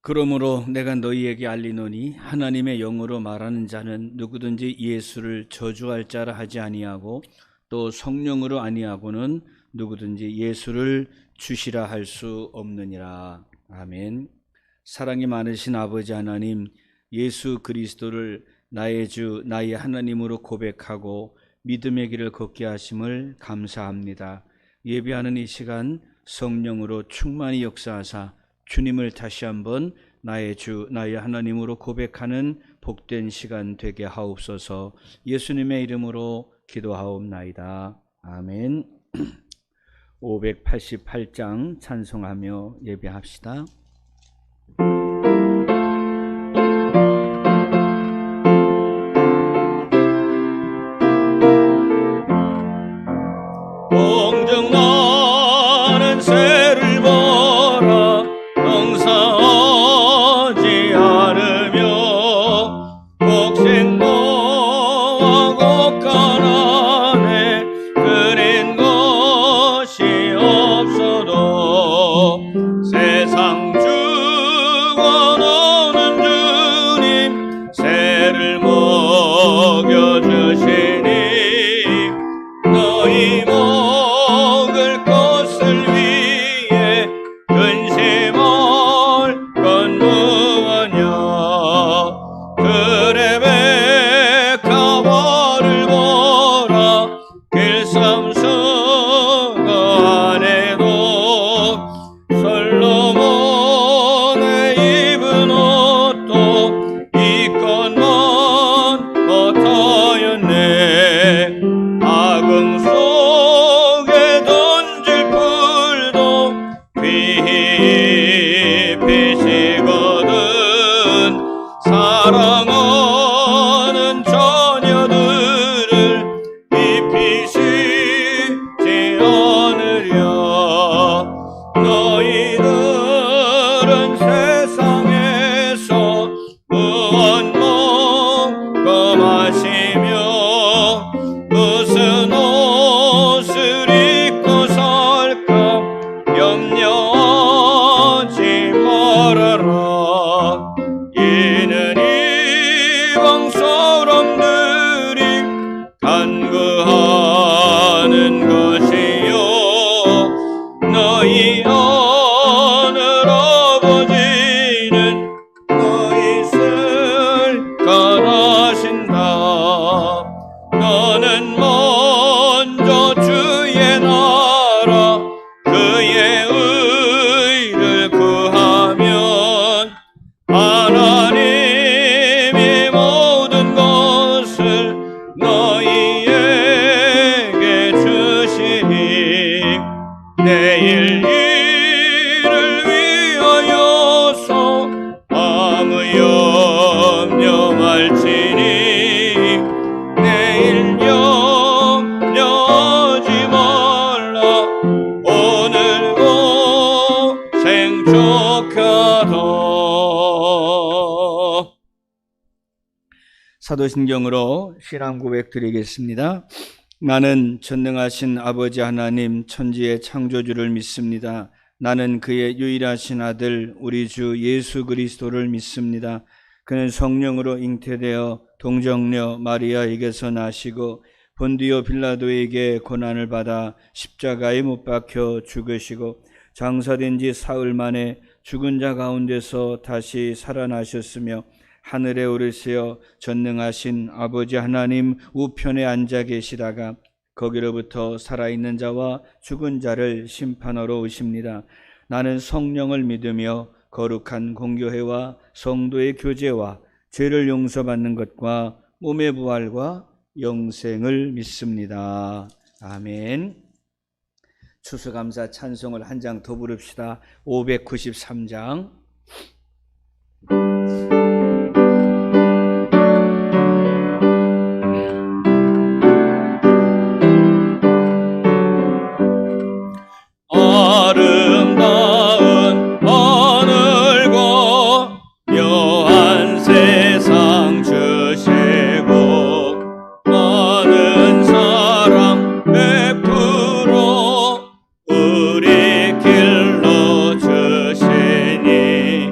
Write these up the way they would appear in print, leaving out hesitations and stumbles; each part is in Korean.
그러므로 내가 너희에게 알리노니 하나님의 영으로 말하는 자는 누구든지 예수를 저주할 자라 하지 아니하고 또 성령으로 아니하고는 누구든지 예수를 주시라 할 수 없느니라. 아멘. 사랑이 많으신 아버지 하나님, 예수 그리스도를 나의 주 나의 하나님으로 고백하고 믿음의 길을 걷게 하심을 감사합니다. 예배하는 이 시간 성령으로 충만히 역사하사 주님을 다시 한번 나의 주 나의 하나님으로 고백하는 복된 시간 되게 하옵소서. 예수님의 이름으로 기도하옵나이다. 아멘. 588장 찬송하며 예배합시다. 공중 나는 새를 보라 농사하지 않으며 곡생모와 곡간안에 그린 것이 없어도 세상 주관하는 주님 새를 먹여주시니 너희 먹을 것을 위해 근심할 건 무엇냐. 들의 백합화를 보라 길삼수가 안에도 솔로몬의 입은 옷도 이 것만 못하였네. 악응 속에 던질 풀도 피히피시거든 사랑하는 자녀들을 입히시지 않으랴. 너희들은 세상에서 무엇 먹고 마시며 무슨 옷을 입고 살까 염려하지 말아라. 이는 이방 사람들이 간구하는 것이요 너희 하늘 아버지는 너희 슬 가하신다. 너는 먼저 주의 나라 그의 의를 구하면 하나님이 모든 것을 너희에게 주시니 내일 일을 위하여서 아무 염려 말지니 내일 염려하지 말라. 오늘 고생 족하다. 사도신경으로 신앙 고백 드리겠습니다. 나는 전능하신 아버지 하나님 천지의 창조주를 믿습니다. 나는 그의 유일하신 아들 우리 주 예수 그리스도를 믿습니다. 그는 성령으로 잉태되어 동정녀 마리아에게서 나시고 본디오 빌라도에게 고난을 받아 십자가에 못 박혀 죽으시고 장사된 지 사흘 만에 죽은 자 가운데서 다시 살아나셨으며 하늘에 오르시어 전능하신 아버지 하나님 우편에 앉아 계시다가 거기로부터 살아있는 자와 죽은 자를 심판하러 오십니다. 나는 성령을 믿으며 거룩한 공교회와 성도의 교제와 죄를 용서받는 것과 몸의 부활과 영생을 믿습니다. 아멘. 추수감사 찬송을 한 장 더 부릅시다. 593장. 아름다운 하늘과 묘한 세상 주시고 많은 사랑 베풀어 우리 길로 주시니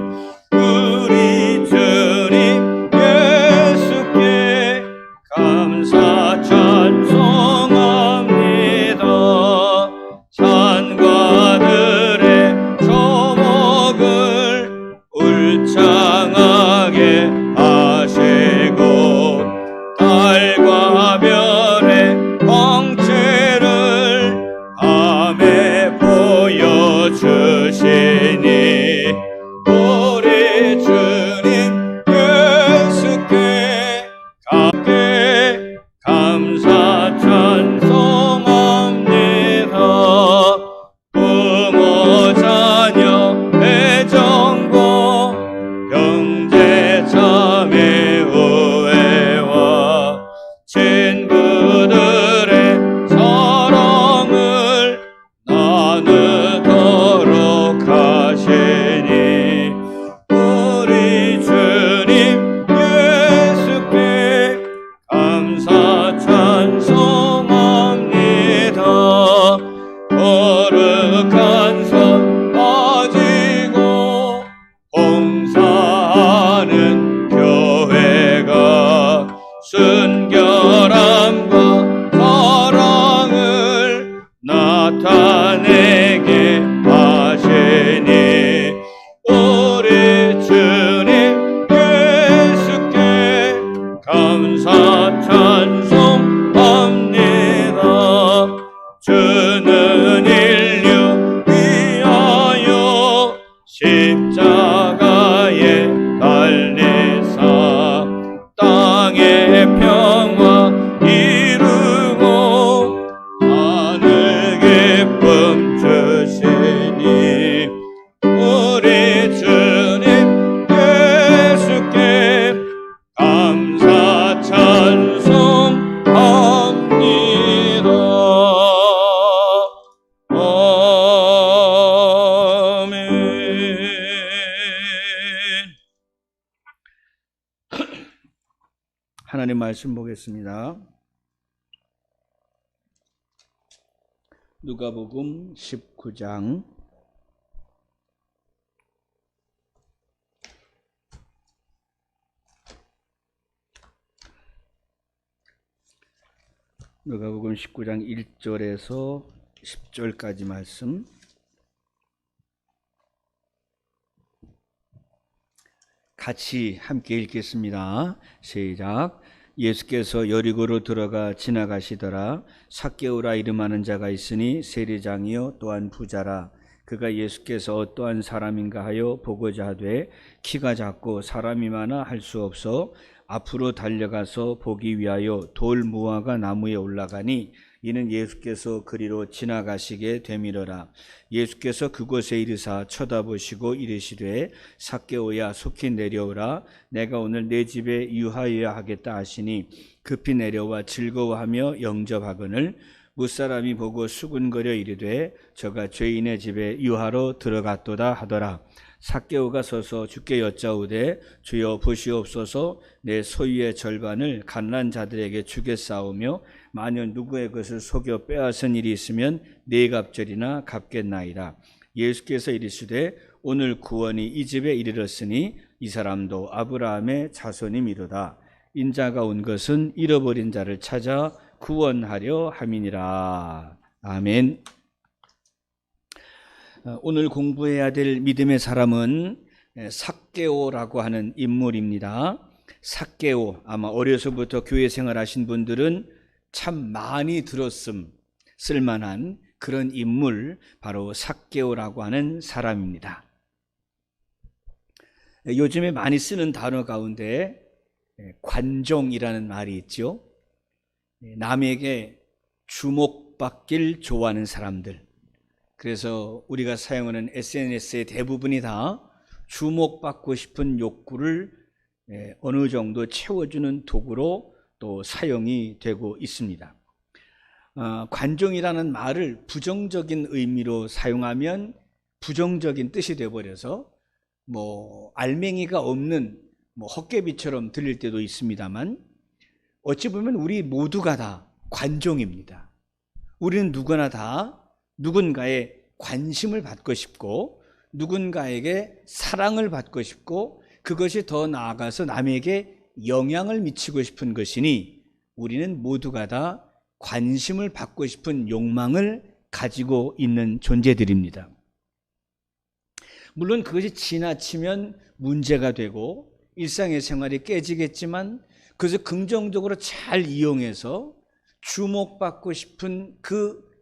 주께 감사 찬송합니다. 부모 자녀 애정고 형제 자매 우애와 친구들의 사랑을 나누도록 하시니 우리 주님 예수께 감사 찬송합니다. 거룩한 손 가지고 봉사하는 교회가 순결함과 사랑을 나타내게 하시니 우리 주님 예수께 감사 찬송합니다. 주는 인류 위하여 십자가에 달리사 땅의 평화 이루고 하늘 기쁨 주시니 우리 주님 예수께 감사 찬송합니다. 아멘. 하나님 말씀 보겠습니다. 누가복음 19장 누가복음 19장 1절에서 10절까지 말씀. 같이 함께 읽겠습니다. 시작. 예수께서 여리고로 들어가 지나가시더라. 삭개오라 이름하는 자가 있으니 세리장이요 또한 부자라. 그가 예수께서 어떠한 사람인가 하여 보고자 하되 키가 작고 사람이 많아 할 수 없어 앞으로 달려가서 보기 위하여 돌 무화과 나무에 올라가니 이는 예수께서 그리로 지나가시게 되밀어라. 예수께서 그곳에 이르사 쳐다보시고 이르시되 삭개오야 속히 내려오라. 내가 오늘 내 집에 유하여야 하겠다 하시니 급히 내려와 즐거워하며 영접하거늘 무사람이 보고 수군거려 이르되 저가 죄인의 집에 유하로 들어갔도다 하더라. 삭개오가 서서 주께 여짜오되 주여 보시옵소서 내 소유의 절반을 갓난 자들에게 주겠사오며 만일 누구의 것을 속여 빼앗은 일이 있으면 네 갑절이나 갚겠나이다. 예수께서 이르시되 오늘 구원이 이 집에 이르렀으니 이 사람도 아브라함의 자손이미로다. 인자가 온 것은 잃어버린 자를 찾아 구원하려 함이니라. 아멘. 오늘 공부해야 될 믿음의 사람은 삭개오라고 하는 인물입니다. 삭개오, 아마 어려서부터 교회 생활하신 분들은 참 많이 쓸만한 그런 인물, 바로 삭개오라고 하는 사람입니다. 요즘에 많이 쓰는 단어 가운데 관종이라는 말이 있죠. 남에게 주목받길 좋아하는 사람들. 그래서 우리가 사용하는 SNS의 대부분이 다 주목받고 싶은 욕구를 어느 정도 채워주는 도구로 또 사용이 되고 있습니다. 관종이라는 말을 부정적인 의미로 사용하면 부정적인 뜻이 되어버려서 알맹이가 없는 헛개비처럼 들릴 때도 있습니다만, 어찌 보면 우리 모두가 다 관종입니다. 우리는 누구나 다 누군가의 관심을 받고 싶고 누군가에게 사랑을 받고 싶고 그것이 더 나아가서 남에게 영향을 미치고 싶은 것이니 우리는 모두가 다 관심을 받고 싶은 욕망을 가지고 있는 존재들입니다. 물론 그것이 지나치면 문제가 되고 일상의 생활이 깨지겠지만 그것을 긍정적으로 잘 이용해서 주목받고 싶은 그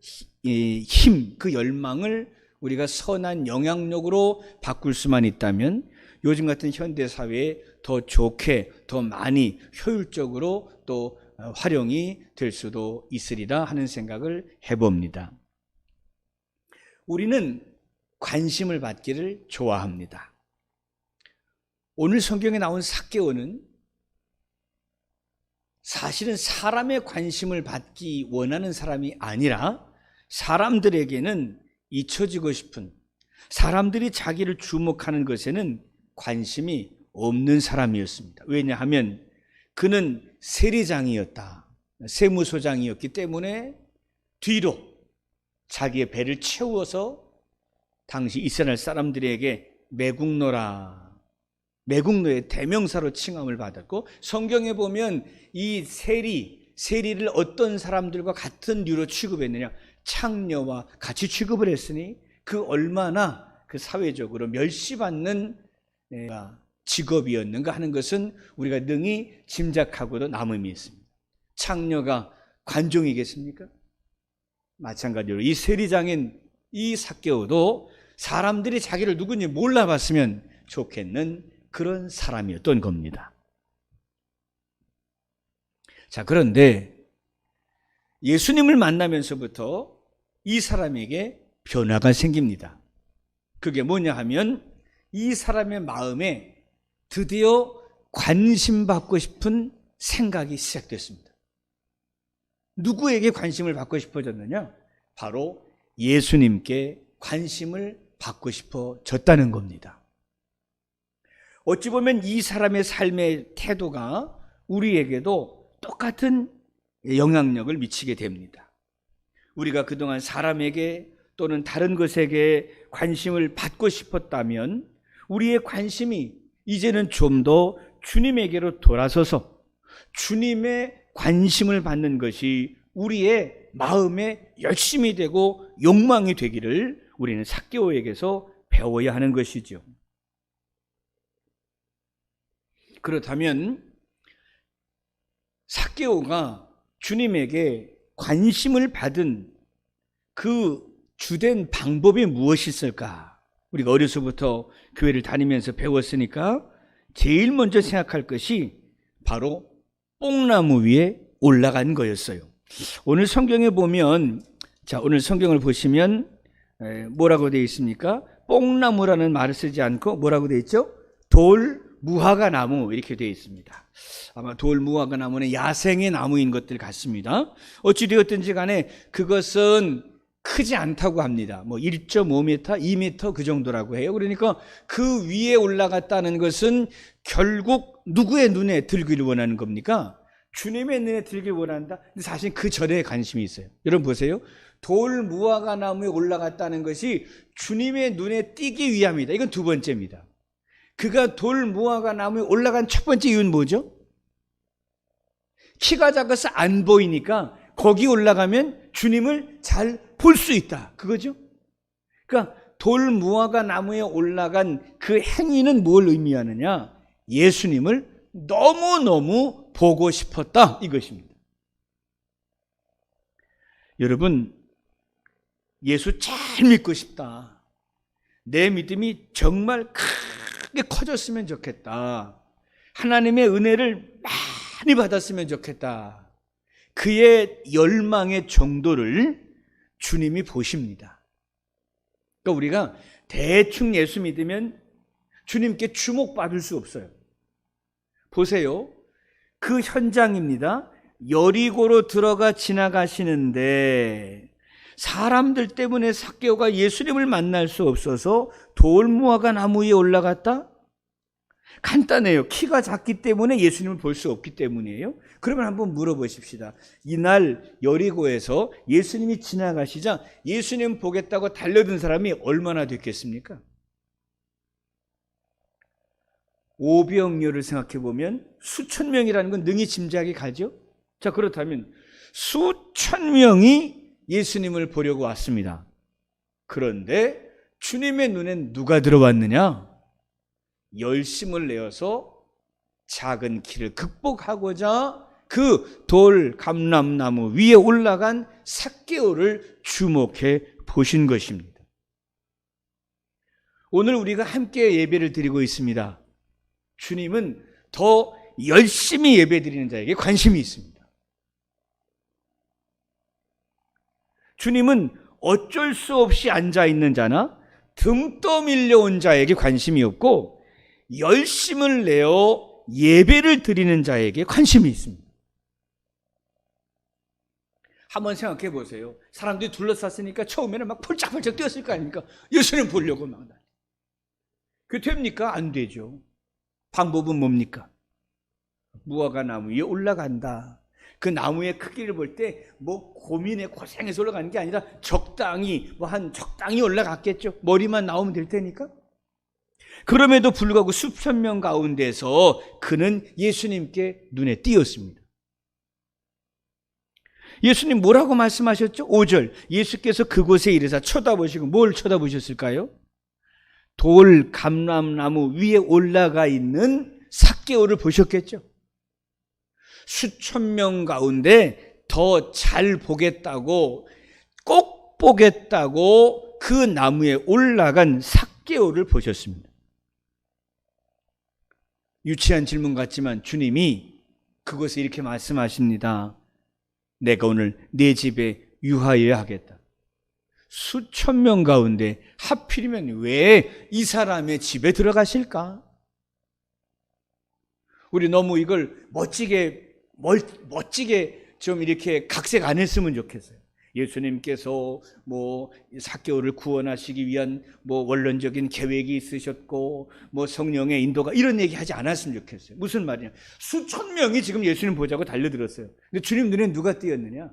힘, 그 열망을 우리가 선한 영향력으로 바꿀 수만 있다면 요즘 같은 현대 사회에 더 좋게, 더 많이 효율적으로 또 활용이 될 수도 있으리라 하는 생각을 해봅니다. 우리는 관심을 받기를 좋아합니다. 오늘 성경에 나온 삭개오는 사실은 사람의 관심을 받기 원하는 사람이 아니라 사람들에게는 잊혀지고 싶은, 사람들이 자기를 주목하는 것에는 관심이 없는 사람이었습니다. 왜냐하면 그는 세리장이었다, 세무소장이었기 때문에 뒤로 자기의 배를 채워서 당시 이스라엘 사람들에게 매국노라, 매국노의 대명사로 칭함을 받았고, 성경에 보면 이 세리를 어떤 사람들과 같은 류로 취급했느냐, 창녀와 같이 취급을 했으니 그 얼마나 그 사회적으로 멸시받는 직업이었는가 하는 것은 우리가 능히 짐작하고도 남음이 있습니다. 창녀가 관종이겠습니까? 마찬가지로 이 세리장인 이 삭개오도 사람들이 자기를 누군지 몰라봤으면 좋겠는 그런 사람이었던 겁니다. 자, 그런데 예수님을 만나면서부터 이 사람에게 변화가 생깁니다. 그게 뭐냐 하면 이 사람의 마음에 드디어 관심받고 싶은 생각이 시작됐습니다. 누구에게 관심을 받고 싶어졌느냐? 바로 예수님께 관심을 받고 싶어졌다는 겁니다. 어찌 보면 이 사람의 삶의 태도가 우리에게도 똑같은 영향력을 미치게 됩니다. 우리가 그동안 사람에게 또는 다른 것에게 관심을 받고 싶었다면 우리의 관심이 이제는 좀 더 주님에게로 돌아서서 주님의 관심을 받는 것이 우리의 마음의 열심이 되고 욕망이 되기를 우리는 삭개오에게서 배워야 하는 것이죠. 그렇다면 삭개오가 주님에게 관심을 받은 그 주된 방법이 무엇이 있을까? 우리가 어려서부터 교회를 다니면서 배웠으니까 제일 먼저 생각할 것이 바로 뽕나무 위에 올라간 거였어요. 오늘 성경에 보면, 자, 오늘 성경을 보시면 뭐라고 되어 있습니까? 뽕나무라는 말을 쓰지 않고 뭐라고 되어 있죠? 돌 무화과 나무 이렇게 되어 있습니다. 아마 돌 무화과 나무는 야생의 나무인 것들 같습니다. 어찌되었든지 간에 그것은 크지 않다고 합니다. 1.5m, 2m 그 정도라고 해요. 그러니까 그 위에 올라갔다는 것은 결국 누구의 눈에 들기를 원하는 겁니까? 주님의 눈에 들기를 원한다. 근데 사실 그 전에 관심이 있어요. 여러분 보세요. 돌 무화과 나무에 올라갔다는 것이 주님의 눈에 띄기 위함이다. 이건 두 번째입니다. 그가 돌 무화과 나무에 올라간 첫 번째 이유는 뭐죠? 키가 작아서 안 보이니까 거기 올라가면 주님을 잘 볼 수 있다. 그거죠? 그러니까 돌 무화과 나무에 올라간 그 행위는 뭘 의미하느냐? 예수님을 너무너무 보고 싶었다. 이것입니다. 여러분, 예수 잘 믿고 싶다. 내 믿음이 정말 크게 커졌으면 좋겠다. 하나님의 은혜를 많이 받았으면 좋겠다. 그의 열망의 정도를 주님이 보십니다. 그러니까 우리가 대충 예수 믿으면 주님께 주목받을 수 없어요. 보세요. 그 현장입니다. 여리고로 들어가 지나가시는데 사람들 때문에 삭개오가 예수님을 만날 수 없어서 돌무화과 나무 위에 올라갔다? 간단해요. 키가 작기 때문에 예수님을 볼 수 없기 때문이에요. 그러면 한번 물어보십시다. 이날 여리고에서 예수님이 지나가시자 예수님 보겠다고 달려든 사람이 얼마나 됐겠습니까? 오병이어를 생각해 보면 수천 명이라는 건 능히 짐작이 가죠. 자, 그렇다면 수천 명이 예수님을 보려고 왔습니다. 그런데 주님의 눈엔 누가 들어왔느냐? 열심을 내어서 작은 길을 극복하고자 그 돌 감람나무 위에 올라간 삭개오를 주목해 보신 것입니다. 오늘 우리가 함께 예배를 드리고 있습니다. 주님은 더 열심히 예배드리는 자에게 관심이 있습니다. 주님은 어쩔 수 없이 앉아있는 자나 등 떠밀려 온 자에게 관심이 없고 열심을 내어 예배를 드리는 자에게 관심이 있습니다. 한번 생각해 보세요. 사람들이 둘러쌌으니까 처음에는 막 펄짝펄짝 뛰었을 거 아닙니까? 예수님 보려고 막. 그게 됩니까? 안 되죠. 방법은 뭡니까? 무화과 나무 위에 올라간다. 그 나무의 크기를 볼 때 뭐 고민에 고생해서 올라가는 게 아니라 적당히 적당히 올라갔겠죠. 머리만 나오면 될 테니까. 그럼에도 불구하고 수천 명 가운데서 그는 예수님께 눈에 띄었습니다. 예수님 뭐라고 말씀하셨죠? 5절 예수께서 그곳에 이르사 쳐다보시고 뭘 쳐다보셨을까요? 돌 감람나무 위에 올라가 있는 삭개오를 보셨겠죠? 수천 명 가운데 더 잘 보겠다고 꼭 보겠다고 그 나무에 올라간 삭개오를 보셨습니다. 유치한 질문 같지만 주님이 그것을 이렇게 말씀하십니다. 내가 오늘 네 집에 유하여야 하겠다. 수천 명 가운데 하필이면 왜 이 사람의 집에 들어가실까? 우리 너무 이걸 멋지게 좀 이렇게 각색 안 했으면 좋겠어요. 예수님께서 삭개오를 구원하시기 위한 원론적인 계획이 있으셨고 성령의 인도가 이런 얘기 하지 않았으면 좋겠어요. 무슨 말이냐? 수천 명이 지금 예수님 보자고 달려들었어요. 근데 주님 눈에 누가 띄었느냐?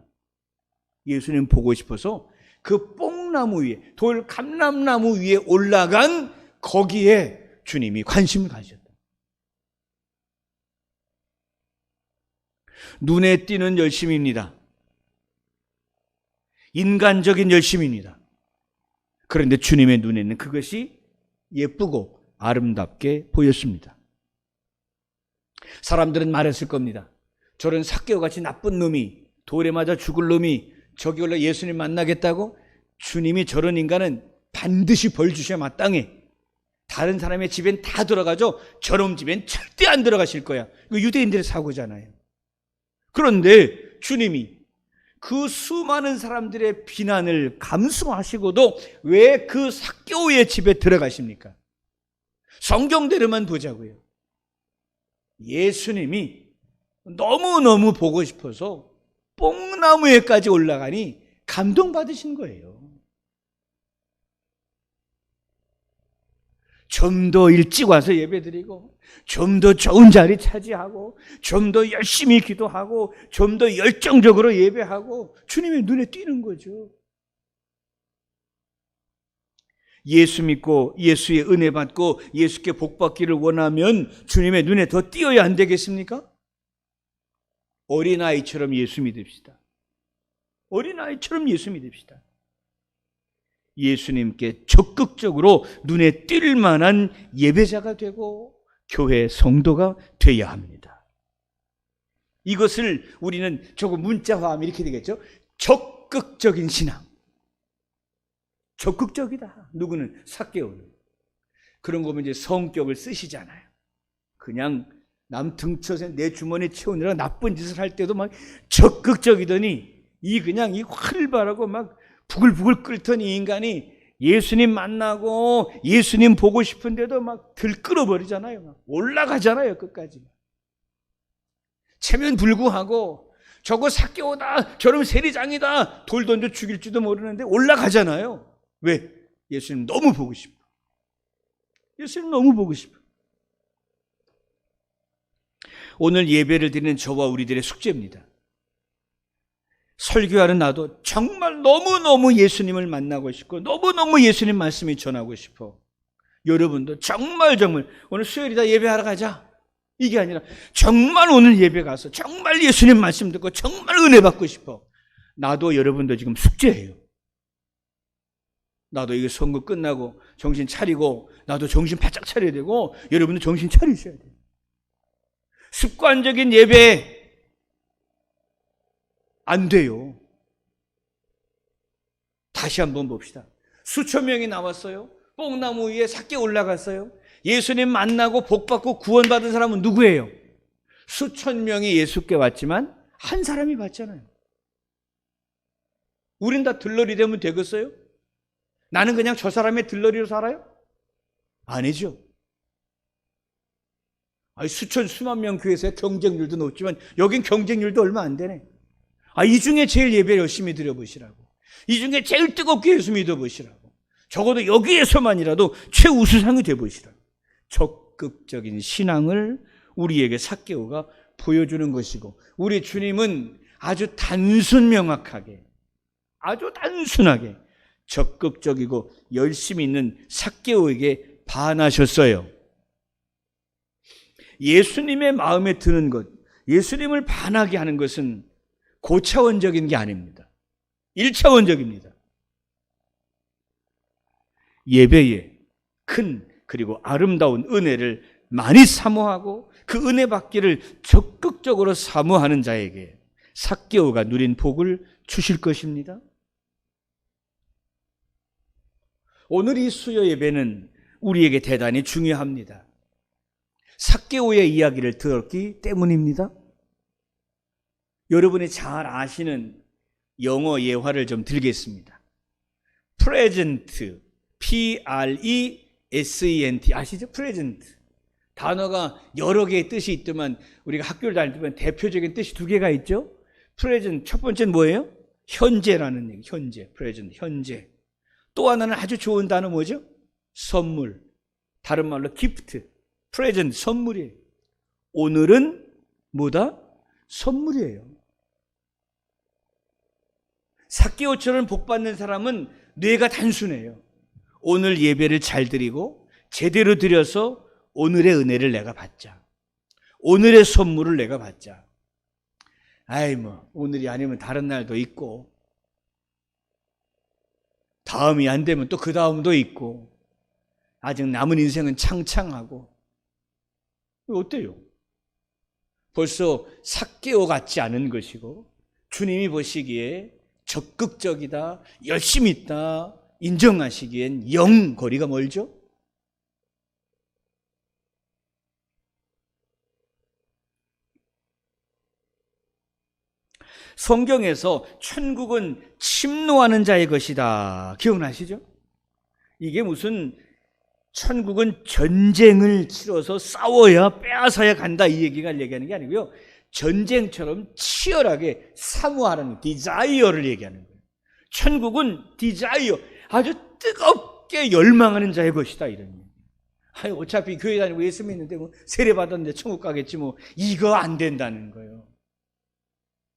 예수님 보고 싶어서 그 뽕나무 위에 돌 감람나무 위에 올라간 거기에 주님이 관심을 가지셨다. 눈에 띄는 열심입니다. 인간적인 열심입니다. 그런데 주님의 눈에는 그것이 예쁘고 아름답게 보였습니다. 사람들은 말했을 겁니다. 저런 삭개오같이 나쁜 놈이, 돌에 맞아 죽을 놈이 저기 올라 예수님 만나겠다고? 주님이 저런 인간은 반드시 벌 주셔야 마땅해. 다른 사람의 집엔 다 들어가죠. 저런 집엔 절대 안 들어가실 거야. 이거 유대인들의 사고잖아요. 그런데 주님이 그 수많은 사람들의 비난을 감수하시고도 왜 그 삭개오의 집에 들어가십니까? 성경대로만 보자고요. 예수님이 너무너무 보고 싶어서 뽕나무에까지 올라가니 감동받으신 거예요. 좀 더 일찍 와서 예배드리고 좀 더 좋은 자리 차지하고 좀 더 열심히 기도하고 좀 더 열정적으로 예배하고 주님의 눈에 띄는 거죠. 예수 믿고 예수의 은혜 받고 예수께 복 받기를 원하면 주님의 눈에 더 띄어야 안 되겠습니까? 어린아이처럼 예수 믿읍시다. 어린아이처럼 예수 믿읍시다. 예수님께 적극적으로 눈에 띌 만한 예배자가 되고 교회 성도가 되어야 합니다. 이것을 우리는 조금 문자화하면 이렇게 되겠죠. 적극적인 신앙. 적극적이다. 누구는? 삭개오는. 그런 거면 이제 성격을 쓰시잖아요. 그냥 남 등쳐서 내 주머니에 채우느라 나쁜 짓을 할 때도 막 적극적이더니 그냥 활발하고 막 부글부글 끓던 이 인간이 예수님 만나고 예수님 보고 싶은데도 막 들끓어버리잖아요. 막 올라가잖아요. 끝까지. 체면 불구하고 저거 삭개오다, 저러면 세리장이다, 돌 던져 죽일지도 모르는데 올라가잖아요. 왜? 예수님 너무 보고 싶어. 예수님 너무 보고 싶어. 오늘 예배를 드리는 저와 우리들의 숙제입니다. 설교하는 나도 정말 너무너무 예수님을 만나고 싶고 너무너무 예수님 말씀이 전하고 싶어. 여러분도 정말 오늘 수요일이다 예배하러 가자. 이게 아니라 정말 오늘 예배 가서 정말 예수님 말씀 듣고 정말 은혜 받고 싶어. 나도 여러분도 지금 숙제예요. 나도 이거 선거 끝나고 정신 차리고 나도 정신 바짝 차려야 되고 여러분도 정신 차리셔야 돼요. 습관적인 예배 안 돼요. 다시 한번 봅시다. 수천 명이 나왔어요. 뽕나무 위에 삭개 올라갔어요. 예수님 만나고 복받고 구원받은 사람은 누구예요? 수천 명이 예수께 왔지만 한 사람이 왔잖아요. 우린 다 들러리 되면 되겠어요? 나는 그냥 저 사람의 들러리로 살아요? 아니죠. 아니, 수만 명 교회에서 경쟁률도 높지만 여긴 경쟁률도 얼마 안 되네. 이 중에 제일 예배 열심히 드려보시라고. 이 중에 제일 뜨겁게 예수 믿어보시라고. 적어도 여기에서만이라도 최우수상이 되어보시라고. 적극적인 신앙을 우리에게 삭개오가 보여주는 것이고, 우리 주님은 아주 단순하게 적극적이고 열심히 있는 삭개오에게 반하셨어요. 예수님의 마음에 드는 것, 예수님을 반하게 하는 것은 고차원적인 게 아닙니다. 1차원적입니다. 예배에 큰 그리고 아름다운 은혜를 많이 사모하고 그 은혜 받기를 적극적으로 사모하는 자에게 삭개오가 누린 복을 주실 것입니다. 오늘 이 수요 예배는 우리에게 대단히 중요합니다. 삭개오의 이야기를 들었기 때문입니다. 여러분이 잘 아시는 영어 예화를 좀 들겠습니다. present, P-R-E-S-E-N-T 아시죠? present. 단어가 여러 개의 뜻이 있지만 우리가 학교를 다닐 때면 대표적인 뜻이 두 개가 있죠. present, 첫 번째는 뭐예요? 현재라는 얘기, 현재, present, 현재. 또 하나는 아주 좋은 단어 뭐죠? 선물. 다른 말로 gift, present, 선물이에요. 오늘은 뭐다? 선물이에요. 삭개오처럼 복받는 사람은 뇌가 단순해요. 오늘 예배를 잘 드리고 제대로 드려서 오늘의 은혜를 내가 받자. 오늘의 선물을 내가 받자. 오늘이 아니면 다른 날도 있고, 다음이 안 되면 또 그 다음도 있고, 아직 남은 인생은 창창하고. 어때요? 벌써 삭개오 같지 않은 것이고, 주님이 보시기에 적극적이다, 열심히 있다 인정하시기엔 영 거리가 멀죠? 성경에서 천국은 침노하는 자의 것이다. 기억나시죠? 이게 무슨 천국은 전쟁을 치러서 싸워야 빼앗아야 간다 이 얘기가 얘기하는 게 아니고요. 전쟁처럼 치열하게 사모하는 디자이어를 얘기하는 거예요. 천국은 디자이어, 아주 뜨겁게 열망하는 자의 것이다 이런 얘기예요. 어차피 교회 다니고 예수 믿는데 세례 받았는데 천국 가겠지 이거 안 된다는 거예요.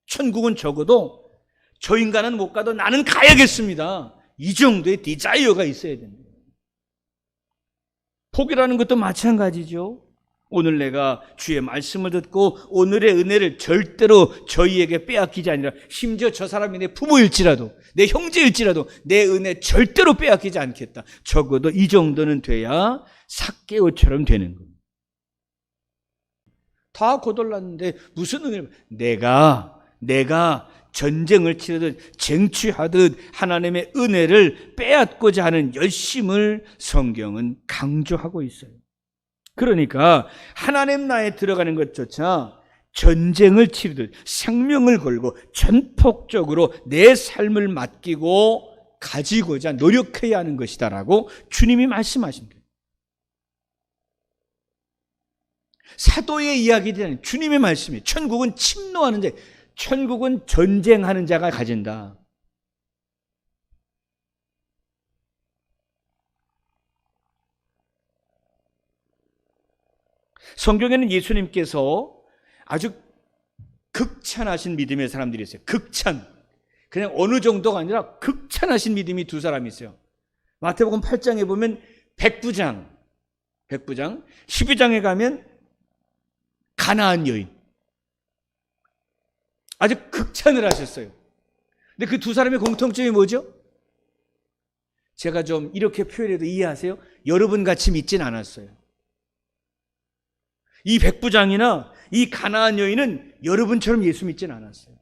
천국은 적어도 저 인간은 못 가도 나는 가야겠습니다. 이 정도의 디자이어가 있어야 됩니다. 복이라는 것도 마찬가지죠. 오늘 내가 주의 말씀을 듣고 오늘의 은혜를 절대로 저희에게 빼앗기지 아니라, 심지어 저 사람이 내 부모일지라도 내 형제일지라도 내 은혜 절대로 빼앗기지 않겠다. 적어도 이 정도는 돼야 삭개오처럼 되는 겁니다. 다 거덜났는데 무슨 은혜를, 내가 전쟁을 치르듯 쟁취하듯 하나님의 은혜를 빼앗고자 하는 열심을 성경은 강조하고 있어요. 그러니까 하나님 나라에 들어가는 것조차 전쟁을 치르듯 생명을 걸고 전폭적으로 내 삶을 맡기고 가지고자 노력해야 하는 것이다라고 주님이 말씀하십니다. 사도의 이야기들이 아니라 주님의 말씀이에요. 천국은 침노하는 자, 천국은 전쟁하는 자가 가진다. 성경에는 예수님께서 아주 극찬하신 믿음의 사람들이 있어요. 극찬. 그냥 어느 정도가 아니라 극찬하신 믿음이 두 사람이 있어요. 마태복음 8장에 보면 백부장, 12장에 가면 가나안 여인. 아주 극찬을 하셨어요. 근데 그 두 사람의 공통점이 뭐죠? 제가 좀 이렇게 표현해도 이해하세요? 여러분 같이 믿진 않았어요. 이 백부장이나 이 가나안 여인은 여러분처럼 예수 믿진 않았어요.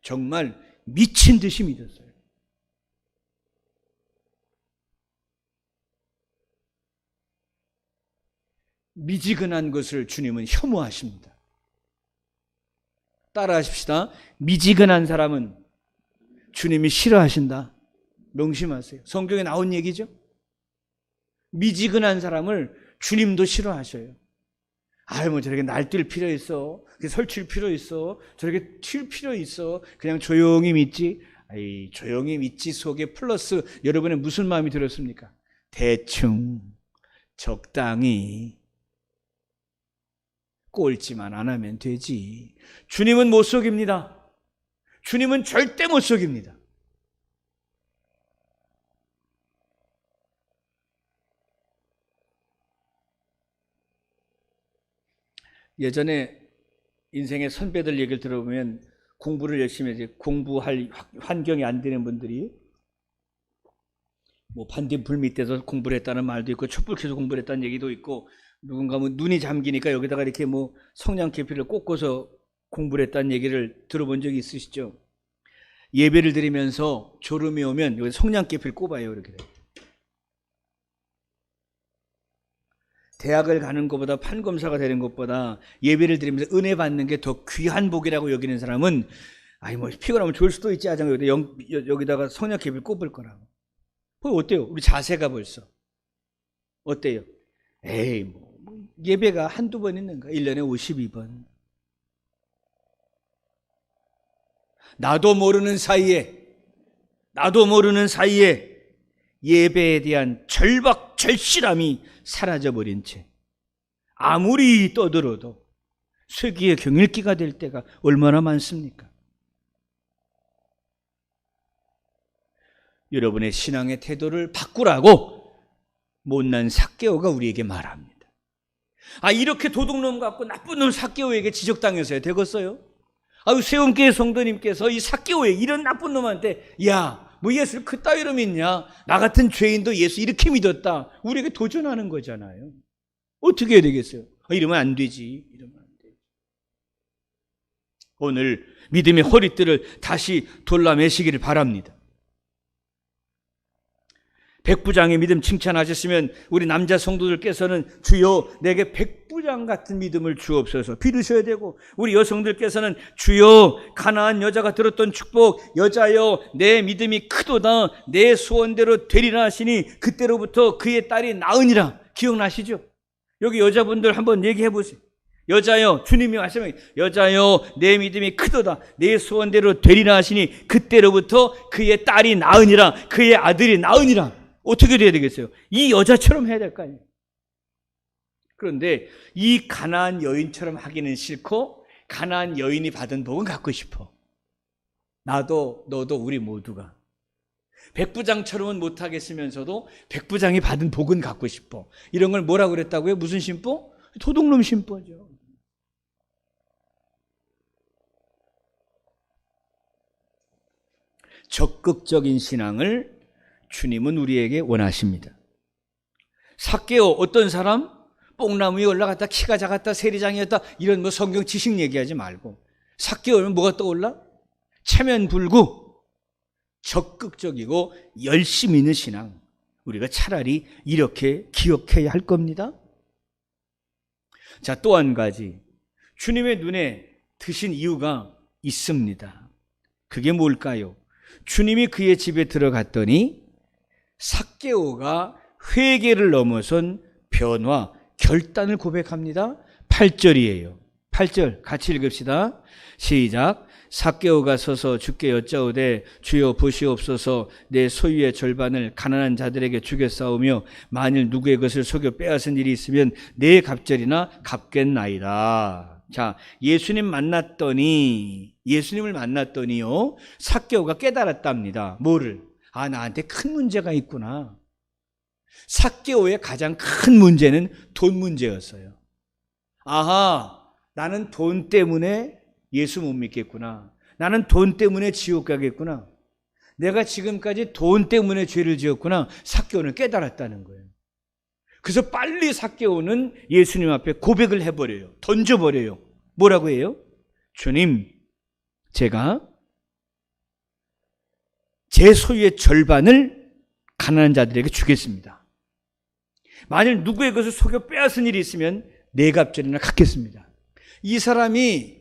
정말 미친 듯이 믿었어요. 미지근한 것을 주님은 혐오하십니다. 따라하십시다. 미지근한 사람은 주님이 싫어하신다. 명심하세요. 성경에 나온 얘기죠. 미지근한 사람을 주님도 싫어하셔요. 뭐 저렇게 날뛸 필요 있어. 설칠 필요 있어. 저렇게 튈 필요 있어. 그냥 조용히 믿지. 조용히 믿지 속에 플러스 여러분의 무슨 마음이 들었습니까? 대충, 적당히, 꼴찌만 안 하면 되지. 주님은 못 속입니다. 주님은 절대 못 속입니다. 예전에 인생의 선배들 얘기를 들어보면 공부를 열심히 해서 공부할 환경이 안 되는 분들이 뭐 반딧불 밑에서 공부를 했다는 말도 있고 촛불 켜서 공부를 했다는 얘기도 있고 누군가 뭐 눈이 잠기니까 여기다가 이렇게 뭐 성냥 계피를 꽂고서 공부를 했다는 얘기를 들어본 적이 있으시죠? 예배를 드리면서 졸음이 오면 여기 성냥 계피를 꼽아요. 이렇게. 대학을 가는 것보다 판검사가 되는 것보다 예배를 드리면서 은혜 받는 게 더 귀한 복이라고 여기는 사람은 뭐 피곤하면 졸 수도 있지 하자 여기다가 성냥 계피를 꼽을 거라고. 어때요? 우리 자세가 벌써 어때요? 뭐 예배가 한두 번 있는가? 1년에 52번. 나도 모르는 사이에 예배에 대한 절박 절실함이 사라져버린 채 아무리 떠들어도 쇠기의 경읽기가 될 때가 얼마나 많습니까? 여러분의 신앙의 태도를 바꾸라고 못난 삭개오가 우리에게 말합니다. 이렇게 도둑놈 같고 나쁜 놈 삭개오에게 지적당해서야 되겠어요? 세움교회 성도님께서 이 삭개오에 이런 나쁜 놈한테 뭐 예수를 그따위로 믿냐? 나 같은 죄인도 예수 이렇게 믿었다. 우리에게 도전하는 거잖아요. 어떻게 해야 되겠어요? 이러면 안 되지. 오늘 믿음의 허리띠를 다시 돌라매시기를 바랍니다. 백부장의 믿음 칭찬하셨으면 우리 남자 성도들께서는 주여 내게 백부장 같은 믿음을 주옵소서 빌으셔야 되고, 우리 여성들께서는 주여 가나안 여자가 들었던 축복, 여자여 내 믿음이 크도다 내 소원대로 되리라 하시니 그때로부터 그의 딸이 나으니라. 기억나시죠? 여기 여자분들 한번 얘기해 보세요. 여자여, 주님이 말씀하시면 여자여 내 믿음이 크도다 내 소원대로 되리라 하시니 그때로부터 그의 딸이 나으니라, 그의 아들이 나으니라. 어떻게 돼야 되겠어요? 이 여자처럼 해야 될 거 아니에요. 그런데 이 가나안 여인처럼 하기는 싫고 가나안 여인이 받은 복은 갖고 싶어. 나도 너도 우리 모두가 백부장처럼은 못하겠으면서도 백부장이 받은 복은 갖고 싶어. 이런 걸 뭐라고 그랬다고요? 무슨 심보? 도둑놈 심보죠. 적극적인 신앙을 주님은 우리에게 원하십니다. 삭개오, 어떤 사람? 뽕나무 위에 올라갔다 키가 작았다 세리장이었다 이런 뭐 성경 지식 얘기하지 말고, 삭개오면 뭐가 떠올라? 체면불구 적극적이고 열심히 있는 신앙, 우리가 차라리 이렇게 기억해야 할 겁니다. 자, 또 한 가지 주님의 눈에 드신 이유가 있습니다. 그게 뭘까요? 주님이 그의 집에 들어갔더니 삭개오가 회개를 넘어선 변화, 결단을 고백합니다. 8절이에요. 8절 같이 읽읍시다. 시작. 삭개오가 서서 주께 여짜오되 주여 보시옵소서 내 소유의 절반을 가난한 자들에게 주겠사오며 만일 누구의 것을 속여 빼앗은 일이 있으면 내 갑절이나 갚겠나이다. 자, 예수님을 만났더니요 삭개오가 깨달았답니다. 뭐를? 나한테 큰 문제가 있구나. 삭개오의 가장 큰 문제는 돈 문제였어요. 나는 돈 때문에 예수 못 믿겠구나. 나는 돈 때문에 지옥 가겠구나. 내가 지금까지 돈 때문에 죄를 지었구나. 삭개오는 깨달았다는 거예요. 그래서 빨리 삭개오는 예수님 앞에 고백을 해버려요. 던져버려요. 뭐라고 해요? 주님, 제가 제 소유의 절반을 가난한 자들에게 주겠습니다. 만일 누구의 것을 속여 빼앗은 일이 있으면 네 갑절이나 갚겠습니다. 이 사람이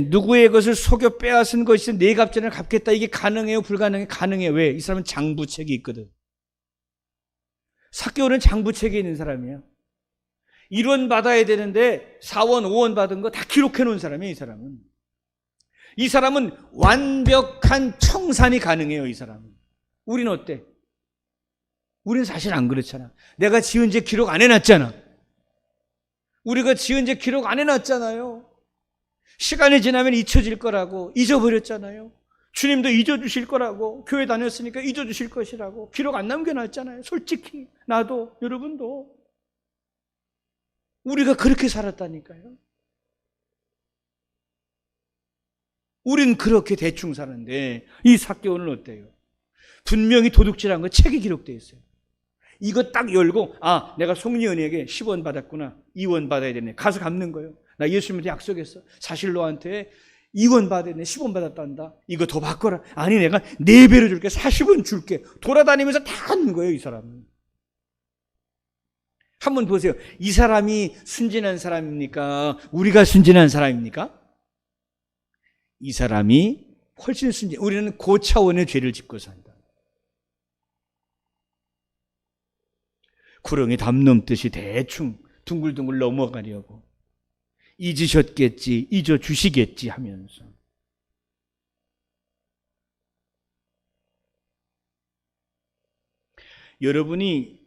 누구의 것을 속여 빼앗은 것이 네 갑절이나 갚겠다. 이게 가능해요? 불가능해요? 가능해요. 왜? 이 사람은 장부책이 있거든. 삭개오는 장부책이 있는 사람이에요. 1원 받아야 되는데 4원, 5원 받은 거 다 기록해 놓은 사람이에요. 이 사람은. 이 사람은 완벽한 청산이 가능해요. 이 사람은. 우리는 어때? 우리는 사실 안 그렇잖아. 내가 지은 죄 기록 안 해놨잖아. 우리가 지은 죄 기록 안 해놨잖아요. 시간이 지나면 잊혀질 거라고 잊어버렸잖아요. 주님도 잊어주실 거라고, 교회 다녔으니까 잊어주실 것이라고 기록 안 남겨놨잖아요. 솔직히 나도, 여러분도. 우리가 그렇게 살았다니까요. 우린 그렇게 대충 사는데 이 삭개오는 어때요? 분명히 도둑질한 거 책에 기록되어 있어요. 이거 딱 열고, 아, 내가 송리은에게 10원 받았구나. 2원 받아야 되네. 가서 갚는 거예요. 나 예수님한테 약속했어. 사실 너한테 2원 받아야 되네. 10원 받았단다. 이거 더 바꿔라. 아니, 내가 4배로 줄게. 40원 줄게. 돌아다니면서 다 하는 거예요, 이 사람은. 한번 보세요. 이 사람이 순진한 사람입니까? 우리가 순진한 사람입니까? 이 사람이 훨씬 순진. 우리는 고차원의 죄를 짓고 산다. 구렁이 담 넘듯이 대충 둥글둥글 넘어가려고 잊으셨겠지, 잊어주시겠지 하면서. 여러분이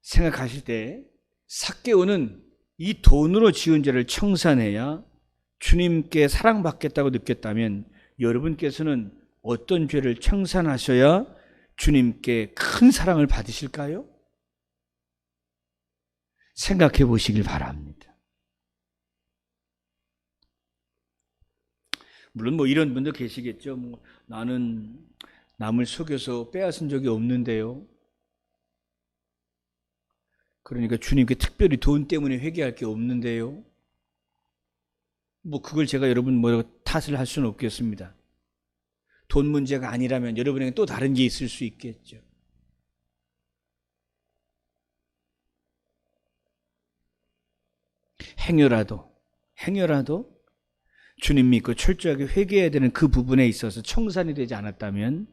생각하실 때 삭개오는 이 돈으로 지은 죄를 청산해야 주님께 사랑받겠다고 느꼈다면 여러분께서는 어떤 죄를 청산하셔야 주님께 큰 사랑을 받으실까요? 생각해 보시길 바랍니다. 물론 이런 분도 계시겠죠. 나는 남을 속여서 빼앗은 적이 없는데요. 그러니까 주님께 특별히 돈 때문에 회개할 게 없는데요. 그걸 제가 여러분 탓을 할 수는 없겠습니다. 돈 문제가 아니라면 여러분에게 또 다른 게 있을 수 있겠죠. 행여라도 주님 믿고 철저하게 회개해야 되는 그 부분에 있어서 청산이 되지 않았다면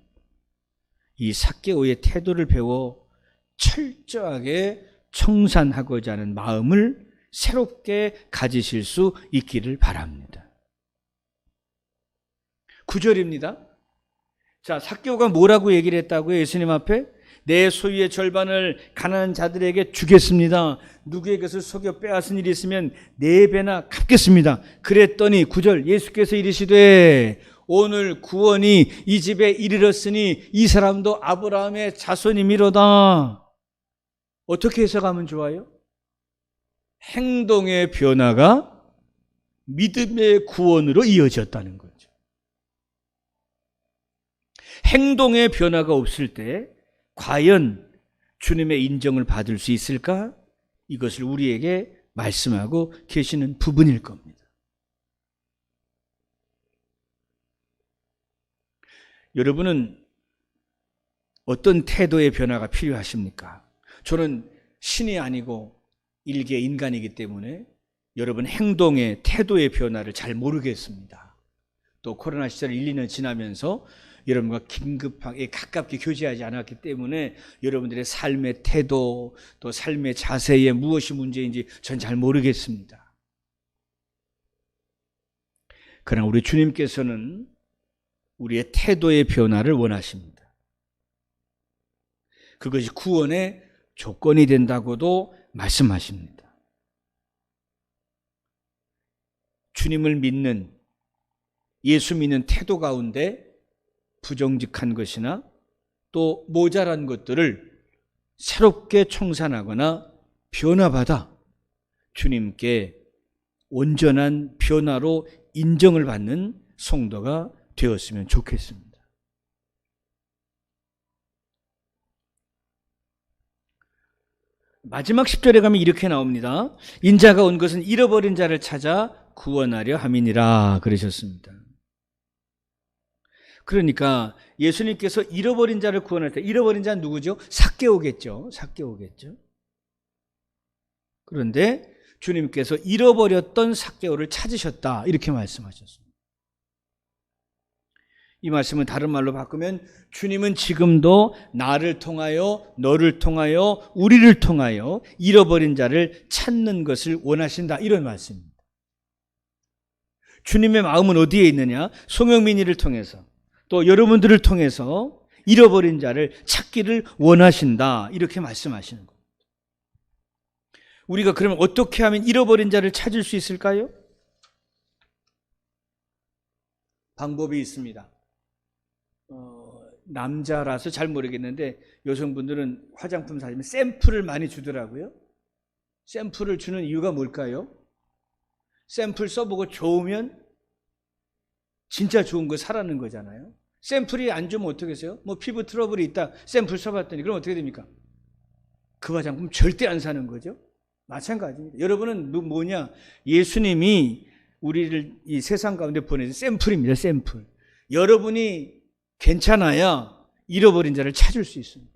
이 삭개오의 태도를 배워 철저하게 청산하고자 하는 마음을 새롭게 가지실 수 있기를 바랍니다. 9절입니다. 자, 삭개오가 뭐라고 얘기를 했다고요? 예수님 앞에? 내 소유의 절반을 가난한 자들에게 주겠습니다. 누구의 것을 속여 빼앗은 일이 있으면 4배나 갚겠습니다. 그랬더니 9절 예수께서 이르시되 오늘 구원이 이 집에 이르렀으니 이 사람도 아브라함의 자손이미로다. 어떻게 해석하면 좋아요? 행동의 변화가 믿음의 구원으로 이어졌다는 거죠. 행동의 변화가 없을 때 과연 주님의 인정을 받을 수 있을까? 이것을 우리에게 말씀하고 계시는 부분일 겁니다. 여러분은 어떤 태도의 변화가 필요하십니까? 저는 신이 아니고 일개 인간이기 때문에 여러분 행동의 태도의 변화를 잘 모르겠습니다. 또 코로나 시절 1, 2년 지나면서 여러분과 긴급하게 가깝게 교제하지 않았기 때문에 여러분들의 삶의 태도 또 삶의 자세에 무엇이 문제인지 전 잘 모르겠습니다. 그러나 우리 주님께서는 우리의 태도의 변화를 원하십니다. 그것이 구원의 조건이 된다고도 말씀하십니다. 주님을 믿는, 예수 믿는 태도 가운데 부정직한 것이나 또 모자란 것들을 새롭게 청산하거나 변화받아 주님께 온전한 변화로 인정을 받는 성도가 되었으면 좋겠습니다. 마지막 10절에 가면 이렇게 나옵니다. 인자가 온 것은 잃어버린 자를 찾아 구원하려 함이니라 그러셨습니다. 그러니까 예수님께서 잃어버린 자를 구원할 때 잃어버린 자는 누구죠? 삭개오겠죠. 삭개오겠죠. 그런데 주님께서 잃어버렸던 삭개오를 찾으셨다 이렇게 말씀하셨습니다. 이 말씀은 다른 말로 바꾸면 주님은 지금도 나를 통하여 너를 통하여 우리를 통하여 잃어버린 자를 찾는 것을 원하신다 이런 말씀입니다. 주님의 마음은 어디에 있느냐? 송영민이를 통해서 또 여러분들을 통해서 잃어버린 자를 찾기를 원하신다 이렇게 말씀하시는 겁니다. 우리가 그러면 어떻게 하면 잃어버린 자를 찾을 수 있을까요? 방법이 있습니다. 남자라서 잘 모르겠는데 여성분들은 화장품 사시면 샘플을 많이 주더라고요. 샘플을 주는 이유가 뭘까요? 샘플 써보고 좋으면 진짜 좋은 거 사라는 거잖아요. 샘플이 안 좋으면 어떻게 해요? 뭐 피부 트러블이 있다 샘플 써봤더니 그럼 어떻게 됩니까? 그 화장품 절대 안 사는 거죠. 마찬가지입니다. 여러분은 뭐냐? 예수님이 우리를 이 세상 가운데 보내준 샘플입니다. 샘플. 여러분이 괜찮아야 잃어버린 자를 찾을 수 있습니다.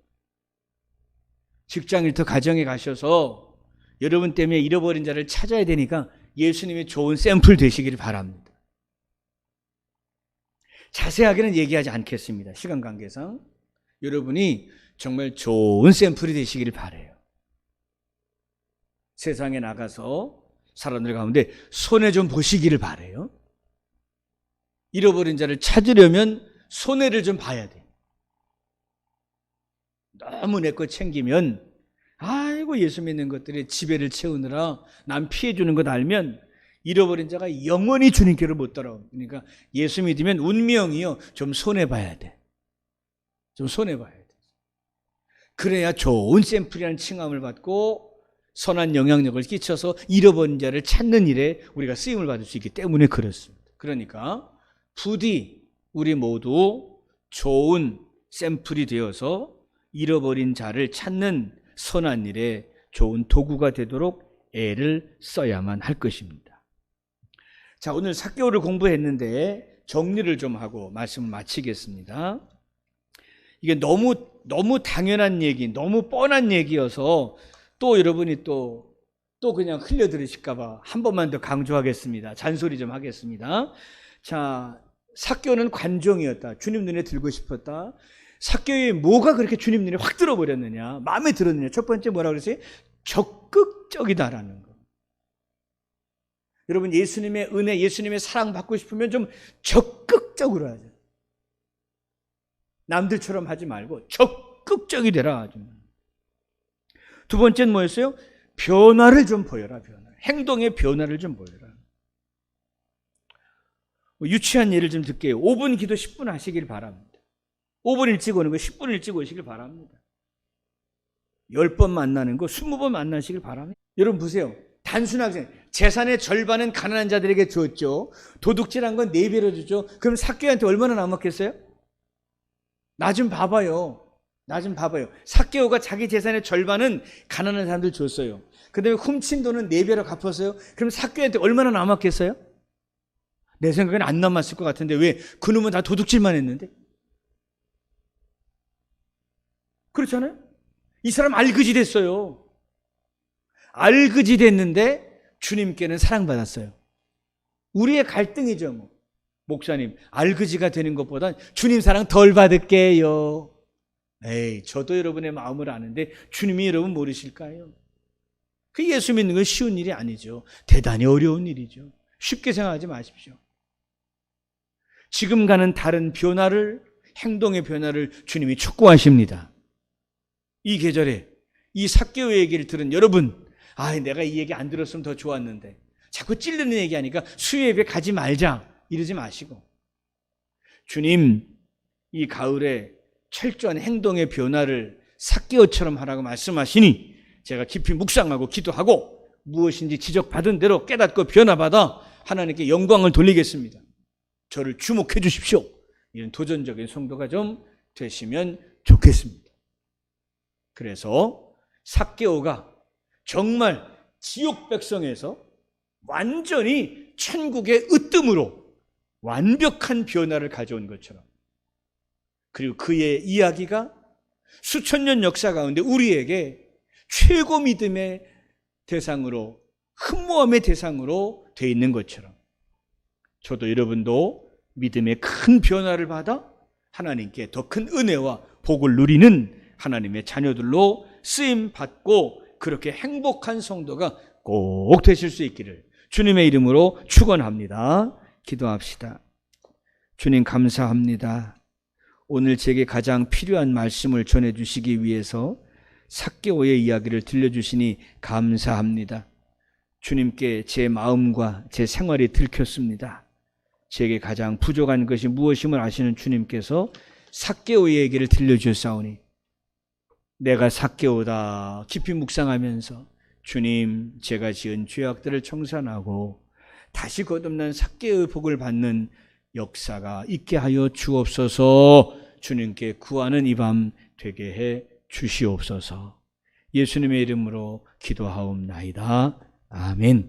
직장일터 가정에 가셔서 여러분 때문에 잃어버린 자를 찾아야 되니까 예수님의 좋은 샘플 되시기를 바랍니다. 자세하게는 얘기하지 않겠습니다. 시간 관계상. 여러분이 정말 좋은 샘플이 되시기를 바라요. 세상에 나가서 사람들 가운데 손해 좀 보시기를 바라요. 잃어버린 자를 찾으려면 손해를 좀 봐야 돼. 너무 내 거 챙기면 아이고 예수 믿는 것들이 지배를 채우느라 남 피해 주는 것 알면 잃어버린 자가 영원히 주님께로 못 돌아옵니다. 그러니까 예수 믿으면 운명이요 좀 손해 봐야 돼. 좀 손해 봐야 돼. 그래야 좋은 샘플이라는 칭함을 받고 선한 영향력을 끼쳐서 잃어버린 자를 찾는 일에 우리가 쓰임을 받을 수 있기 때문에 그렇습니다. 그러니까 부디 우리 모두 좋은 샘플이 되어서 잃어버린 자를 찾는 선한 일에 좋은 도구가 되도록 애를 써야만 할 것입니다. 자, 오늘 삭개오를 공부했는데 정리를 좀 하고 말씀을 마치겠습니다. 이게 너무 당연한 얘기, 너무 뻔한 얘기여서 또 여러분이 또 그냥 흘려 들으실까 봐 한 번만 더 강조하겠습니다. 잔소리 좀 하겠습니다. 자, 삭개오는 관종이었다. 주님 눈에 들고 싶었다. 삭개오의 뭐가 그렇게 주님 눈에 확 들어버렸느냐? 마음에 들었느냐? 첫 번째 뭐라고 그랬어요? 적극적이다라는 거. 여러분 예수님의 은혜, 예수님의 사랑 받고 싶으면 좀 적극적으로 하죠. 남들처럼 하지 말고 적극적이 되라. 두 번째는 뭐였어요? 변화를 좀 보여라. 행동의 변화를 좀 보여라. 유치한 예를 좀 들게요. 5분 기도 10분 하시길 바랍니다. 5분 일찍 오는 거 10분 일찍 오시길 바랍니다. 10번 만나는 거 20번 만나시길 바랍니다. 여러분 보세요. 단순하게 재산의 절반은 가난한 자들에게 주었죠. 도둑질한 건 4배로 주죠. 그럼 삭개오한테 얼마나 남았겠어요? 나 좀 봐봐요. 삭개오가 자기 재산의 절반은 가난한 사람들 줬어요. 그 다음에 훔친 돈은 4배로 갚았어요. 그럼 삭개오한테 얼마나 남았겠어요? 내 생각에는 안 남았을 것 같은데 왜? 그놈은 다 도둑질만 했는데? 그렇잖아요? 이 사람 알그지 됐어요. 알그지 됐는데 주님께는 사랑받았어요. 우리의 갈등이죠. 뭐. 목사님, 알그지가 되는 것보단 주님 사랑 덜 받을게요. 에이, 저도 여러분의 마음을 아는데 주님이 여러분 모르실까요? 그 예수 믿는 건 쉬운 일이 아니죠. 대단히 어려운 일이죠. 쉽게 생각하지 마십시오. 지금과는 다른 변화를, 행동의 변화를 주님이 촉구하십니다. 이 계절에 이 삭개오의 얘기를 들은 여러분, 내가 이 얘기 안 들었으면 더 좋았는데 자꾸 찔르는 얘기하니까 수요예배 가지 말자 이러지 마시고, 주님 이 가을에 철저한 행동의 변화를 삭개오처럼 하라고 말씀하시니 제가 깊이 묵상하고 기도하고 무엇인지 지적받은 대로 깨닫고 변화받아 하나님께 영광을 돌리겠습니다. 저를 주목해 주십시오. 이런 도전적인 성도가 좀 되시면 좋겠습니다. 그래서 삭개오가 정말 지옥 백성에서 완전히 천국의 으뜸으로 완벽한 변화를 가져온 것처럼 그리고 그의 이야기가 수천 년 역사 가운데 우리에게 최고 믿음의 대상으로, 흠모함의 대상으로 되어 있는 것처럼 저도 여러분도 믿음의 큰 변화를 받아 하나님께 더 큰 은혜와 복을 누리는 하나님의 자녀들로 쓰임받고 그렇게 행복한 성도가 꼭 되실 수 있기를 주님의 이름으로 축원합니다. 기도합시다. 주님 감사합니다. 오늘 제게 가장 필요한 말씀을 전해주시기 위해서 삭개오의 이야기를 들려주시니 감사합니다. 주님께 제 마음과 제 생활이 들켰습니다. 제게 가장 부족한 것이 무엇임을 아시는 주님께서 삭개오의 얘기를 들려주셨사오니 내가 삭개오다 깊이 묵상하면서 주님, 제가 지은 죄악들을 청산하고 다시 거듭난 삭개오의 복을 받는 역사가 있게 하여 주옵소서. 주님께 구하는 이 밤 되게 해 주시옵소서. 예수님의 이름으로 기도하옵나이다. 아멘.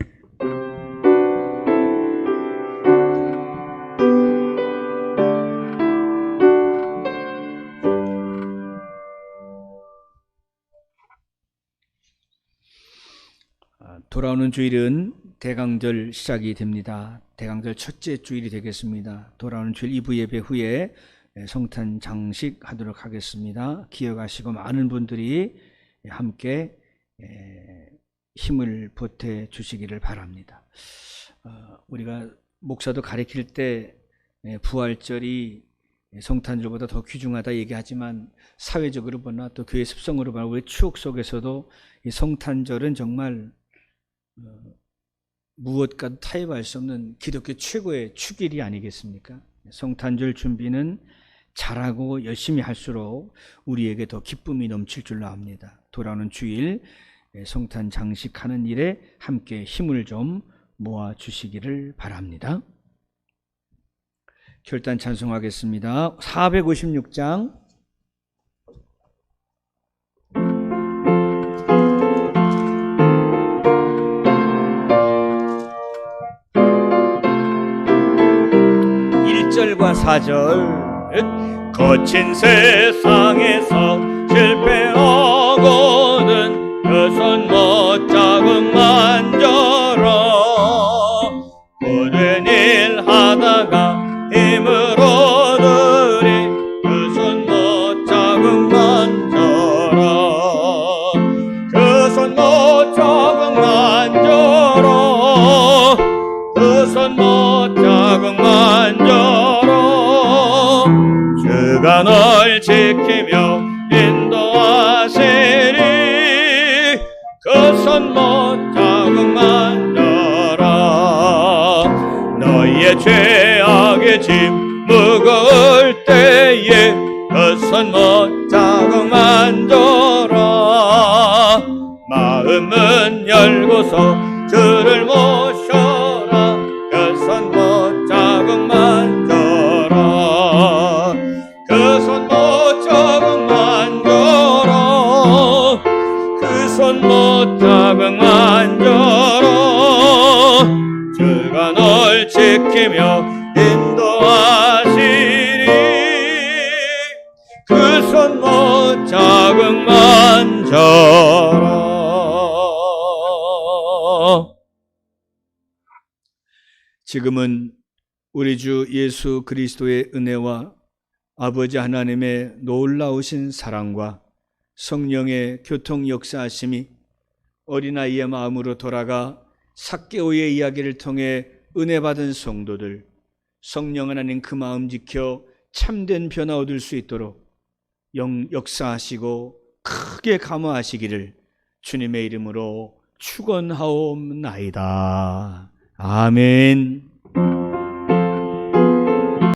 돌아오는 주일은 대강절 시작이 됩니다. 대강절 첫째 주일이 되겠습니다. 돌아오는 주일 2부 예배 후에 성탄 장식 하도록 하겠습니다. 기억하시고 많은 분들이 함께 힘을 보태 주시기를 바랍니다. 우리가 목사도 가르칠 때 부활절이 성탄절보다 더 귀중하다 얘기하지만 사회적으로 보나 또 교회 습성으로 보나 우리 추억 속에서도 이 성탄절은 정말 무엇과도 타협할 수 없는 기독교 최고의 축일이 아니겠습니까? 성탄절 준비는 잘하고 열심히 할수록 우리에게 더 기쁨이 넘칠 줄로 압니다. 돌아오는 주일 성탄 장식하는 일에 함께 힘을 좀 모아 주시기를 바랍니다. 결단 찬송하겠습니다. 456장 과 4절 거친 세상에서 실패하거든 그 손 못 자국만 절어 모든 일 하다가 힘을 얻으리 그 손 못 자국만 절어 그 손 못 자국만 절어 그 손 못 자국만 절어 주가 널 지키며 인도하시리 그 손 못 자국만 절어 너희의 죄악의 짐 무거울 때에 그 손 못 자국만 절어 마음은 열고서 주를 모셔라 그 손 못 자국만 절어 그 손 못 자국만 절어 그 손 못 자국만 절어 주가 널 지키며 인도하시리 그 손 못 자국만 절어 지금은 우리 주 예수 그리스도의 은혜와 아버지 하나님의 놀라우신 사랑과 성령의 교통 역사하심이 어린아이의 마음으로 돌아가 삭개오의 이야기를 통해 은혜 받은 성도들 성령 하나님 그 마음 지켜 참된 변화 얻을 수 있도록 역사하시고 크게 감화하시기를 주님의 이름으로 축원하옵나이다. 아멘.